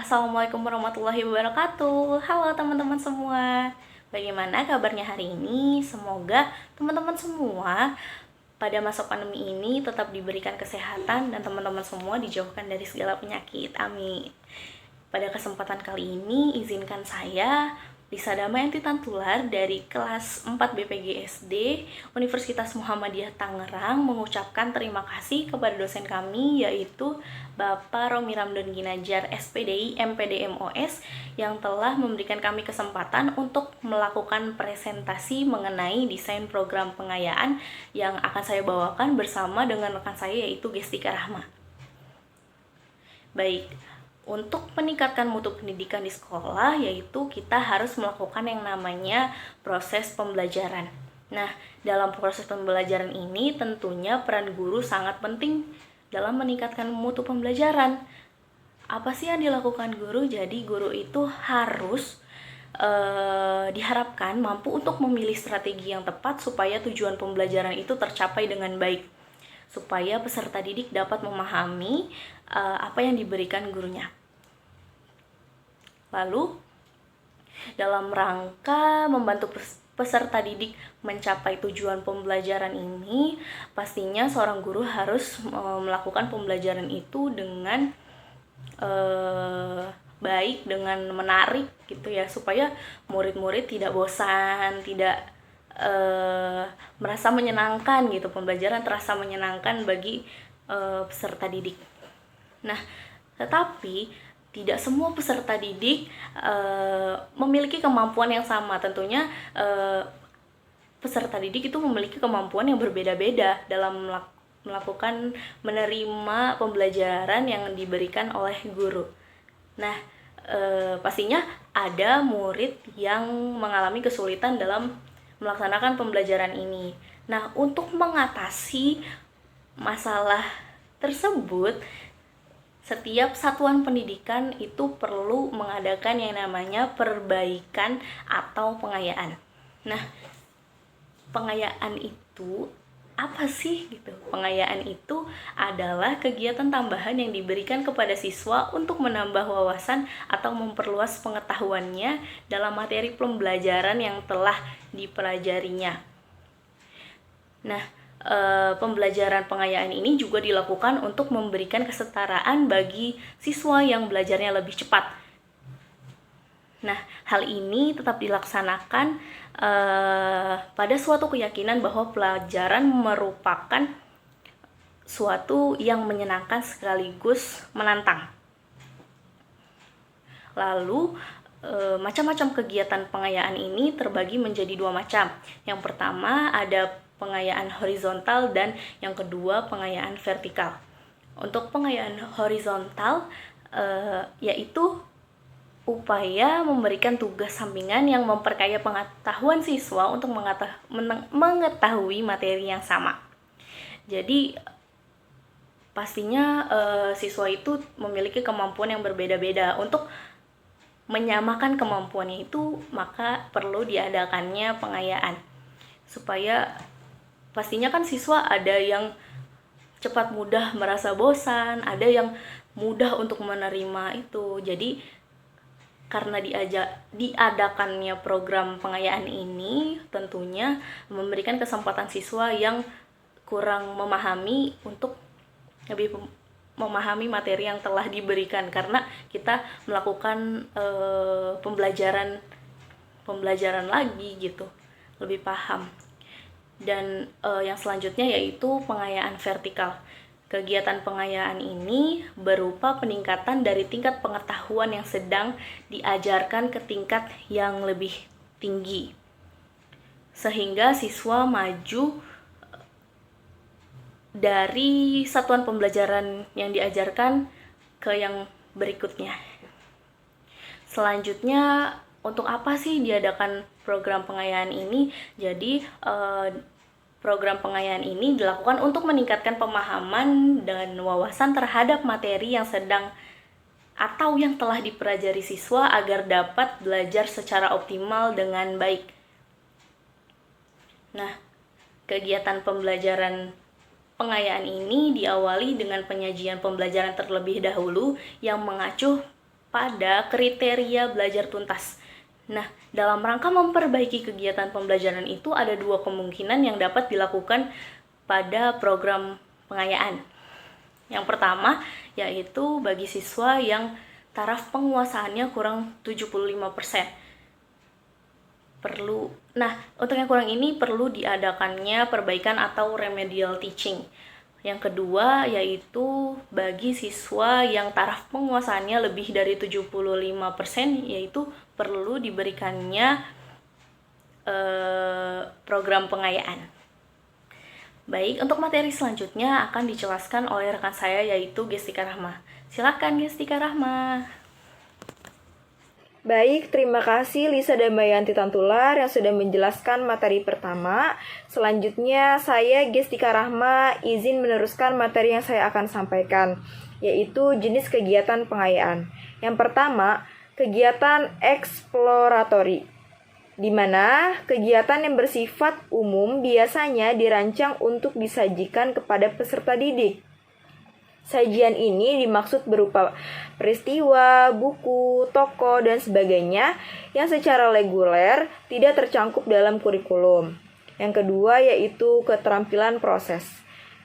Assalamualaikum warahmatullahi wabarakatuh. Halo teman-teman semua. Bagaimana kabarnya hari ini? Semoga teman-teman semua pada masa pandemi ini tetap diberikan kesehatan dan teman-teman semua dijauhkan dari segala penyakit. Amin. Pada kesempatan kali ini izinkan saya Lisa Damayanti Tantular dari kelas 4 BPG SD Universitas Muhammadiyah Tangerang mengucapkan terima kasih kepada dosen kami yaitu Bapak Romi Ramdan Ginajar SPDI MPD MOS yang telah memberikan kami kesempatan untuk melakukan presentasi mengenai desain program pengayaan yang akan saya bawakan bersama dengan rekan saya yaitu Gestika Rahma. Baik, untuk meningkatkan mutu pendidikan di sekolah, yaitu kita harus melakukan yang namanya proses pembelajaran. Nah, dalam proses pembelajaran ini tentunya peran guru sangat penting dalam meningkatkan mutu pembelajaran. Apa sih yang dilakukan guru? Jadi guru itu harus diharapkan mampu untuk memilih strategi yang tepat supaya tujuan pembelajaran itu tercapai dengan baik, supaya peserta didik dapat memahami apa yang diberikan gurunya. Lalu, dalam rangka membantu peserta didik mencapai tujuan pembelajaran ini, pastinya seorang guru harus melakukan pembelajaran itu dengan baik, dengan menarik gitu ya, supaya murid-murid tidak bosan, tidak merasa menyenangkan gitu, pembelajaran terasa menyenangkan bagi peserta didik. Nah, tetapi tidak semua peserta didik memiliki kemampuan yang sama. Tentunya peserta didik itu memiliki kemampuan yang berbeda-beda dalam melakukan menerima pembelajaran yang diberikan oleh guru. Nah, pastinya ada murid yang mengalami kesulitan dalam melaksanakan pembelajaran ini. Nah, untuk mengatasi masalah tersebut, setiap satuan pendidikan itu perlu mengadakan yang namanya perbaikan atau pengayaan. Nah, pengayaan itu apa sih gitu? Pengayaan itu adalah kegiatan tambahan yang diberikan kepada siswa untuk menambah wawasan atau memperluas pengetahuannya dalam materi pembelajaran yang telah dipelajarinya. Nah, pembelajaran pengayaan ini juga dilakukan untuk memberikan kesetaraan bagi siswa yang belajarnya lebih cepat. Nah, hal ini tetap dilaksanakan pada suatu keyakinan bahwa pelajaran merupakan suatu yang menyenangkan sekaligus menantang. Lalu, macam-macam kegiatan pengayaan ini terbagi menjadi dua macam. Yang pertama ada pengayaan horizontal dan yang kedua pengayaan vertikal. Untuk pengayaan horizontal yaitu upaya memberikan tugas sampingan yang memperkaya pengetahuan siswa untuk mengetahui materi yang sama. Jadi pastinya siswa itu memiliki kemampuan yang berbeda-beda. Untuk menyamakan kemampuannya itu maka perlu diadakannya pengayaan, supaya pastinya kan siswa ada yang cepat mudah merasa bosan, ada yang mudah untuk menerima itu. Jadi karena diadakannya program pengayaan ini tentunya memberikan kesempatan siswa yang kurang memahami untuk lebih memahami materi yang telah diberikan, karena kita melakukan pembelajaran lagi gitu, lebih paham. Dan yang selanjutnya yaitu pengayaan vertikal. Kegiatan pengayaan ini berupa peningkatan dari tingkat pengetahuan yang sedang diajarkan ke tingkat yang lebih tinggi, sehingga siswa maju dari satuan pembelajaran yang diajarkan ke yang berikutnya. Selanjutnya, untuk apa sih diadakan program pengayaan ini? Jadi program pengayaan ini dilakukan untuk meningkatkan pemahaman dan wawasan terhadap materi yang sedang atau yang telah dipelajari siswa agar dapat belajar secara optimal dengan baik. Nah, kegiatan pembelajaran pengayaan ini diawali dengan penyajian pembelajaran terlebih dahulu yang mengacu pada kriteria belajar tuntas. Nah, dalam rangka memperbaiki kegiatan pembelajaran itu ada dua kemungkinan yang dapat dilakukan pada program pengayaan. Yang pertama, yaitu bagi siswa yang taraf penguasaannya kurang 75%. Untuk yang kurang ini perlu diadakannya perbaikan atau remedial teaching. Yang kedua yaitu bagi siswa yang taraf penguasaannya lebih dari 75%, yaitu perlu diberikannya program pengayaan. Baik, untuk materi selanjutnya akan dijelaskan oleh rekan saya yaitu Gestika Rahma. Silakan Gestika Rahma. Baik, terima kasih Lisa Damayanti Tantular yang sudah menjelaskan materi pertama. Selanjutnya, saya Gestika Rahma izin meneruskan materi yang saya akan sampaikan, yaitu jenis kegiatan pengayaan. Yang pertama, kegiatan eksploratory, di mana kegiatan yang bersifat umum biasanya dirancang untuk disajikan kepada peserta didik. Sajian ini dimaksud berupa peristiwa, buku, tokoh, dan sebagainya yang secara reguler tidak tercangkup dalam kurikulum. Yang kedua yaitu keterampilan proses,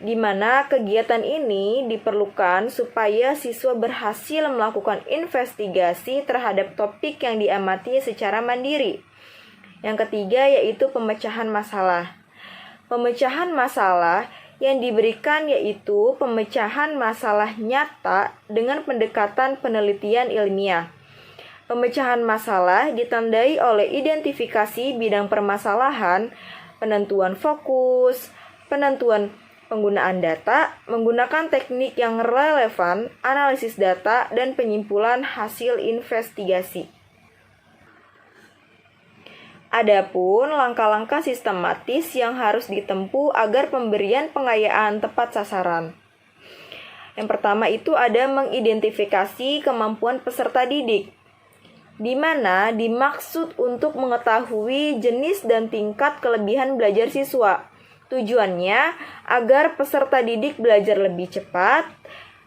di mana kegiatan ini diperlukan supaya siswa berhasil melakukan investigasi terhadap topik yang diamati secara mandiri. Yang ketiga yaitu pemecahan masalah. Pemecahan masalah yang diberikan yaitu pemecahan masalah nyata dengan pendekatan penelitian ilmiah. Pemecahan masalah ditandai oleh identifikasi bidang permasalahan, penentuan fokus, penentuan penggunaan data, menggunakan teknik yang relevan, analisis data, dan penyimpulan hasil investigasi. Adapun langkah-langkah sistematis yang harus ditempuh agar pemberian pengayaan tepat sasaran. Yang pertama itu ada mengidentifikasi kemampuan peserta didik, di mana dimaksud untuk mengetahui jenis dan tingkat kelebihan belajar siswa. Tujuannya agar peserta didik belajar lebih cepat,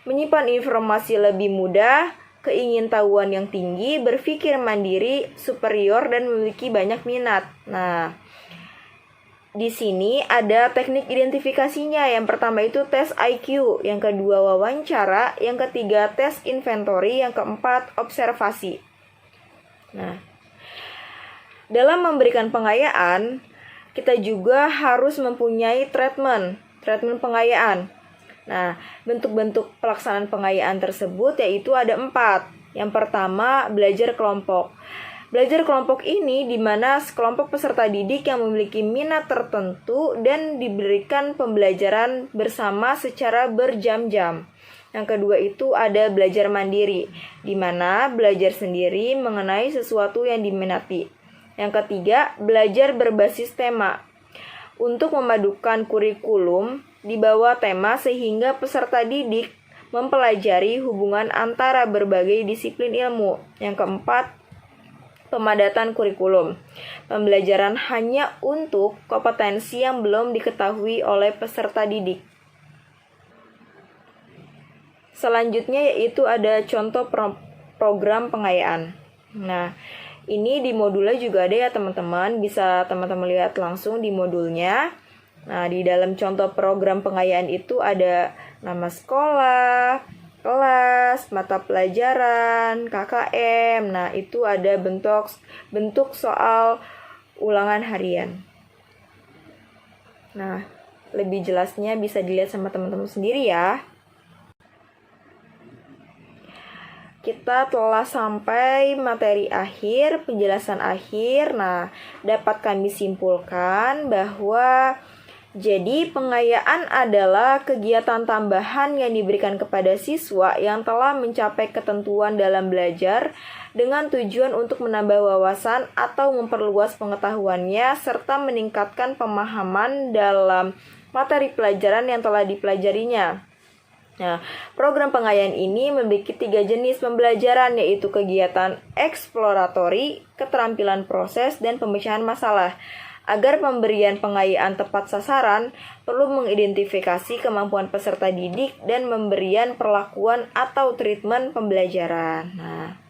menyimpan informasi lebih mudah, keingintahuan yang tinggi, berpikir mandiri, superior, dan memiliki banyak minat. Nah, di sini ada teknik identifikasinya. Yang pertama itu tes IQ, yang kedua wawancara, yang ketiga tes inventory, yang keempat observasi. Nah, dalam memberikan pengayaan, kita juga harus mempunyai treatment pengayaan. Nah, bentuk-bentuk pelaksanaan pengayaan tersebut yaitu ada 4. Yang pertama, belajar kelompok. Belajar kelompok ini di mana sekelompok peserta didik yang memiliki minat tertentu dan diberikan pembelajaran bersama secara berjam-jam. Yang kedua itu ada belajar mandiri, di mana belajar sendiri mengenai sesuatu yang diminati. Yang ketiga, belajar berbasis tema. Untuk memadukan kurikulum di bawah tema sehingga peserta didik mempelajari hubungan antara berbagai disiplin ilmu. Yang keempat, pemadatan kurikulum. Pembelajaran hanya untuk kompetensi yang belum diketahui oleh peserta didik. Selanjutnya yaitu ada contoh program pengayaan. Nah, ini di modulnya juga ada ya teman-teman, bisa teman-teman lihat langsung di modulnya. Nah, di dalam contoh program pengayaan itu ada nama sekolah, kelas, mata pelajaran, KKM. Nah, itu ada bentuk soal ulangan harian. Nah, lebih jelasnya bisa dilihat sama teman-teman sendiri ya. Kita telah sampai materi akhir, penjelasan akhir. Nah, dapat kami simpulkan bahwa jadi pengayaan adalah kegiatan tambahan yang diberikan kepada siswa yang telah mencapai ketentuan dalam belajar dengan tujuan untuk menambah wawasan atau memperluas pengetahuannya serta meningkatkan pemahaman dalam materi pelajaran yang telah dipelajarinya. Nah, program pengayaan ini memiliki 3 jenis pembelajaran, yaitu kegiatan eksploratory, keterampilan proses, dan pemecahan masalah. Agar pemberian pengayaan tepat sasaran, perlu mengidentifikasi kemampuan peserta didik dan memberian perlakuan atau treatment pembelajaran. Nah,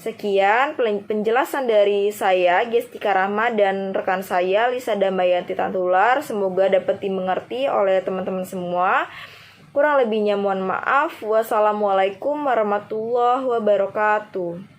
Sekian penjelasan dari saya, Gestika Rahma, dan rekan saya, Lisa Damayanti Tantular. Semoga dapat dimengerti oleh teman-teman semua. Kurang lebihnya mohon maaf. Wassalamualaikum warahmatullahi wabarakatuh.